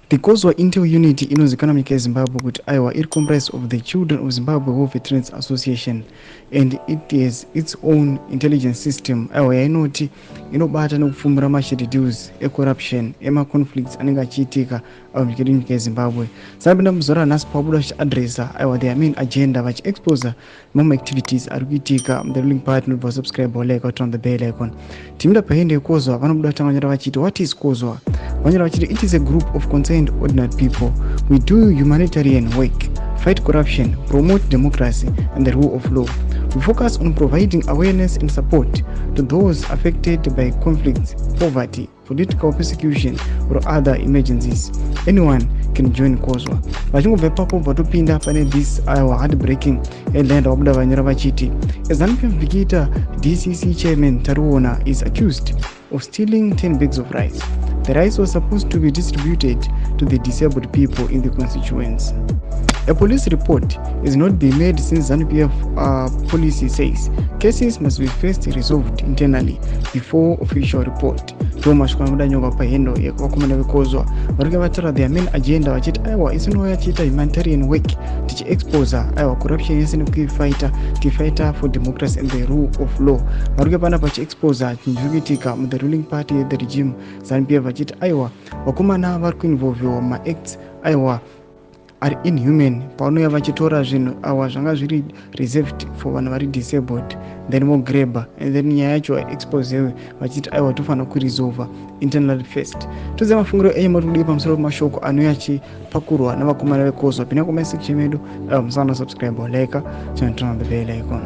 The COZWVA Intel Unity inozikanwa munyika yeZimbabwe kuti aiwa iri comprised of the Children of Zimbabwe War Veterans Association, and it has its own intelligence system aiwa yainoti inobata nekupfumbira maschedules ecorruption ema-conflicts anenge achiitika munyika yedu nyika yeZimbabwe. Sanapinda muzora nhasi pabuda vachiadresa aiwa their main agenda vachiexposa mamwe activities ari kuitika the ruling party. Nobva subscribe like out on the bell icon. Timida pahende yeCOZWVA vanobuda vachanyora vachiti what is COZWVA. Vanyora vachiti it is a group of concerned ordinary people. We do humanitarian work, fight corruption, promote democracy and the rule of law. We focus on providing awareness and support to those affected by conflicts, poverty, political persecution or other emergencies. Anyone can join COZWVA. Vachingobva ipapo vatopinda pane this heartbreaking headline vabuda vanyora vachiti ZANU-PF Vikita DCC chairman Taruona is accused of stealing 10 bags of rice. The rice was supposed to be distributed to the disabled people in the constituents. A police report is not being made since ZANU-PF policy says cases must be first resolved internally before official report. Ndomashikana nyoka pahendo yakakomana veCOZWVA vari kuvatara their main agenda vachiti aiwa isinouya chiita humanitarian work tichiexposa aiwa corruption yese nekuifighta tifighter for democracy and the rule of law. Vari kupana pachiexposa chinhu chiri kuitika the ruling party the regime ZANU-PF vachiti aiwa vakomana vari kuinvolviwa maacts aiwa are inhuman pavanouya vachitora zvinhu awa zvanga zviri reserved for vanhu vari disabled then vogreba and then nyaya yacho vaexposewe vachiti aiwa tofanira kuresolva internally first. Toziva mafungiro enyu matikudivi pamusoro pemashoko anouya achipakurwa navakomana veCOZWVA. Pinda comment section medu musana subscribe like channel turn on the bell icon.